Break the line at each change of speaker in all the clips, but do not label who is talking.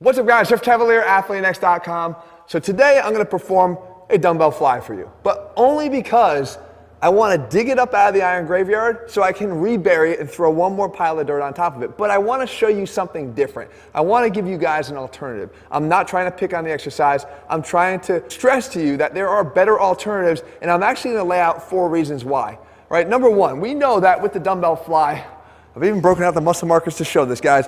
What's up guys, Jeff Cavalier, ATHLEAN-X.com. So today I'm going to perform a dumbbell fly for you, but only because I want to dig it up out of the iron graveyard so I can rebury it and throw one more pile of dirt on top of it. But I want to show you something different. I want to give you guys an alternative. I'm not trying to pick on the exercise. I'm trying to stress to you that there are better alternatives, and I'm actually going to lay out 4 reasons why. Right? Number 1, we know that with the dumbbell fly, I've even broken out the muscle markers to show this, guys.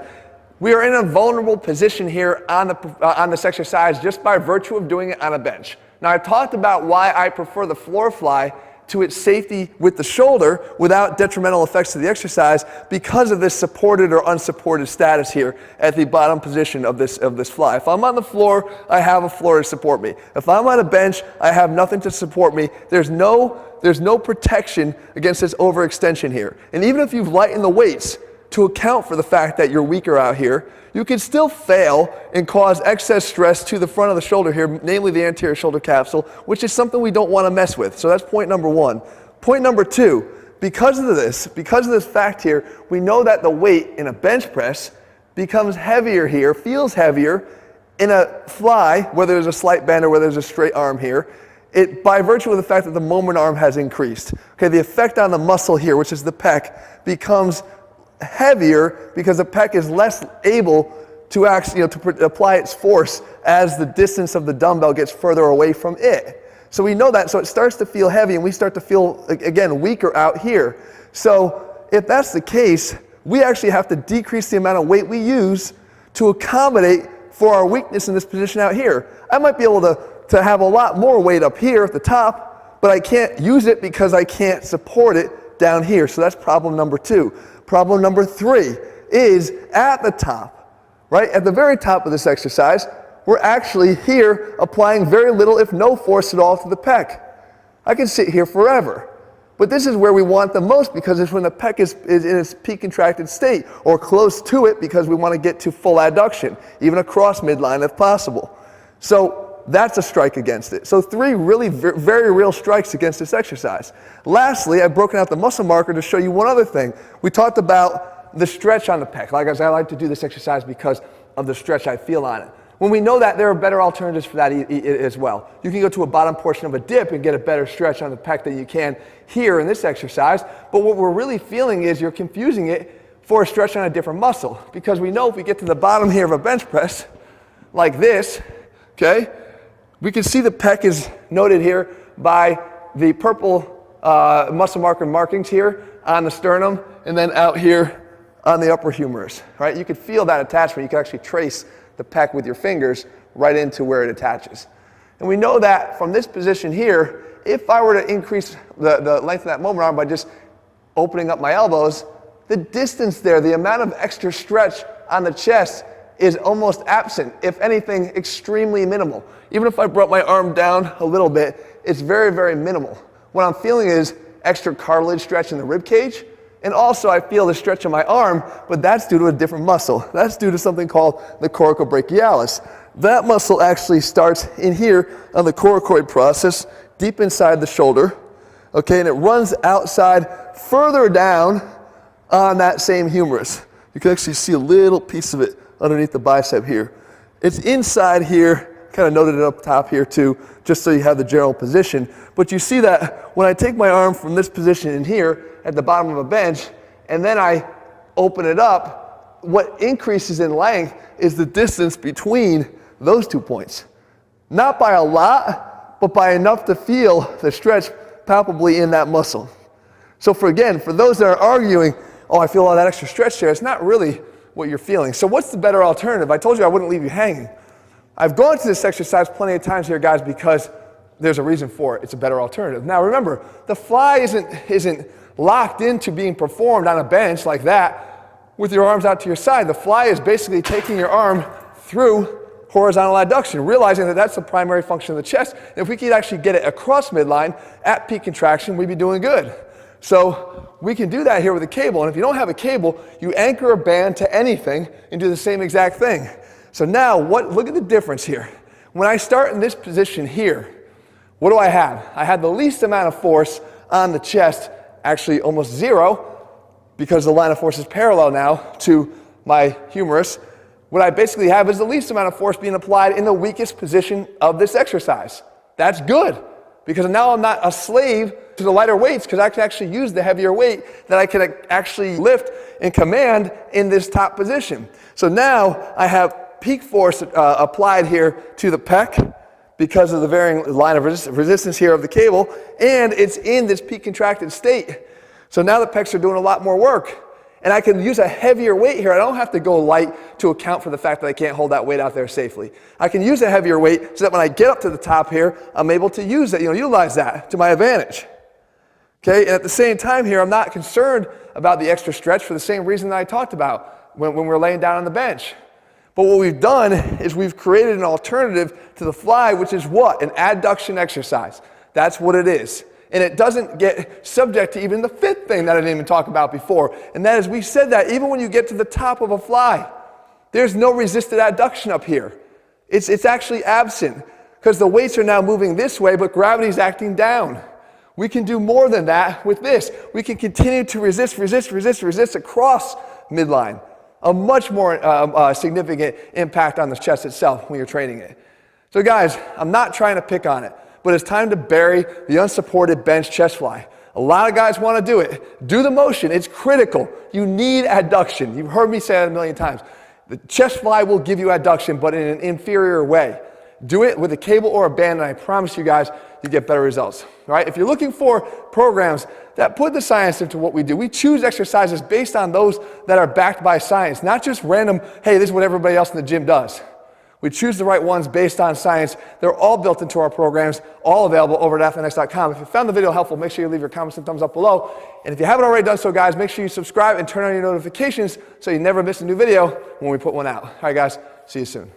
We are in a vulnerable position here on this exercise just by virtue of doing it on a bench. Now, I talked about why I prefer the floor fly to its safety with the shoulder without detrimental effects to the exercise because of this supported or unsupported status here at the bottom position of this fly. If I'm on the floor, I have a floor to support me. If I'm on a bench, I have nothing to support me. There's no protection against this overextension here. And even if you've lightened the weights to account for the fact that you're weaker out here, you can still fail and cause excess stress to the front of the shoulder here, namely the anterior shoulder capsule, which is something we don't want to mess with. So that's point number 1. Point number 2, because of this fact here, we know that the weight in a bench press becomes heavier here, feels heavier in a fly, whether there's a slight bend or whether there's a straight arm here, by virtue of the fact that the moment arm has increased. Okay, the effect on the muscle here, which is the pec, becomes heavier because the pec is less able to actually, to apply its force as the distance of the dumbbell gets further away from it. So we know that, so it starts to feel heavy and we start to feel, again, weaker out here. So if that's the case, we actually have to decrease the amount of weight we use to accommodate for our weakness in this position out here. I might be able to have a lot more weight up here at the top, but I can't use it because I can't support it down here. So that's problem number 2. Problem number 3 is at the top, right? At the very top of this exercise, we're actually here applying very little, if no force at all to the pec. I can sit here forever, but this is where we want the most because it's when the pec is in its peak contracted state or close to it because we want to get to full adduction, even across midline if possible. So that's a strike against it. So 3 really very real strikes against this exercise. Lastly, I've broken out the muscle marker to show you one other thing. We talked about the stretch on the pec. Like I said, I like to do this exercise because of the stretch I feel on it. When we know that, there are better alternatives for that as well. You can go to a bottom portion of a dip and get a better stretch on the pec than you can here in this exercise. But what we're really feeling is you're confusing it for a stretch on a different muscle. Because we know if we get to the bottom here of a bench press, like this, okay, we can see the pec is noted here by the purple muscle marker markings here on the sternum and then out here on the upper humerus, right? You can feel that attachment. You can actually trace the pec with your fingers right into where it attaches. And we know that from this position here, if I were to increase the length of that moment arm by just opening up my elbows, the distance there, the amount of extra stretch on the chest is almost absent, if anything, extremely minimal. Even if I brought my arm down a little bit, it's very, very minimal. What I'm feeling is extra cartilage stretch in the rib cage, and also I feel the stretch in my arm, but that's due to a different muscle. That's due to something called the coracobrachialis. That muscle actually starts in here on the coracoid process, deep inside the shoulder, okay, and it runs outside further down on that same humerus. You can actually see a little piece of it underneath the bicep here. It's inside here, kind of noted it up top here too, just so you have the general position. But you see that when I take my arm from this position in here at the bottom of a bench, and then I open it up, what increases in length is the distance between those 2 points. Not by a lot, but by enough to feel the stretch palpably in that muscle. So for those that are arguing, oh, I feel all that extra stretch there, it's not really what you're feeling. So what's the better alternative? I told you I wouldn't leave you hanging. I've gone to this exercise plenty of times here, guys, because there's a reason for it. It's a better alternative. Now remember, the fly isn't locked into being performed on a bench like that with your arms out to your side. The fly is basically taking your arm through horizontal adduction, realizing that that's the primary function of the chest. And if we could actually get it across midline at peak contraction, we'd be doing good. So we can do that here with a cable, and if you don't have a cable, you anchor a band to anything and do the same exact thing. So now, look at the difference here. When I start in this position here, what do I have? I have the least amount of force on the chest, actually almost 0, because the line of force is parallel now to my humerus. what I basically have is the least amount of force being applied in the weakest position of this exercise. That's good, because now I'm not a slave to the lighter weights, because I can actually use the heavier weight that I can actually lift and command in this top position. So now I have peak force applied here to the pec because of the varying line of resistance here of the cable, and it's in this peak contracted state. So now the pecs are doing a lot more work. And I can use a heavier weight here. I don't have to go light to account for the fact that I can't hold that weight out there safely. I can use a heavier weight so that when I get up to the top here, I'm able to use that, utilize that to my advantage. Okay, and at the same time here, I'm not concerned about the extra stretch for the same reason that I talked about when we're laying down on the bench. But what we've done is we've created an alternative to the fly, which is what? An adduction exercise. That's what it is. And it doesn't get subject to even the fifth thing that I didn't even talk about before. And that is, we said that even when you get to the top of a fly, there's no resisted adduction up here. It's actually absent, because the weights are now moving this way, but gravity's acting down. We can do more than that with this. We can continue to resist across midline. A much more significant impact on the chest itself when you're training it. So guys, I'm not trying to pick on it, but it's time to bury the unsupported bench chest fly. A lot of guys want to do it. Do the motion. It's critical. You need adduction. You've heard me say that a million times. The chest fly will give you adduction, but in an inferior way. Do it with a cable or a band, and I promise you guys, you get better results. All right? If you're looking for programs that put the science into what we do, we choose exercises based on those that are backed by science, not just random, hey, this is what everybody else in the gym does. We choose the right ones based on science. They're all built into our programs, all available over at ATHLEAN-X.com. If you found the video helpful, make sure you leave your comments and thumbs up below. And if you haven't already done so, guys, make sure you subscribe and turn on your notifications so you never miss a new video when we put one out. All right, guys, see you soon.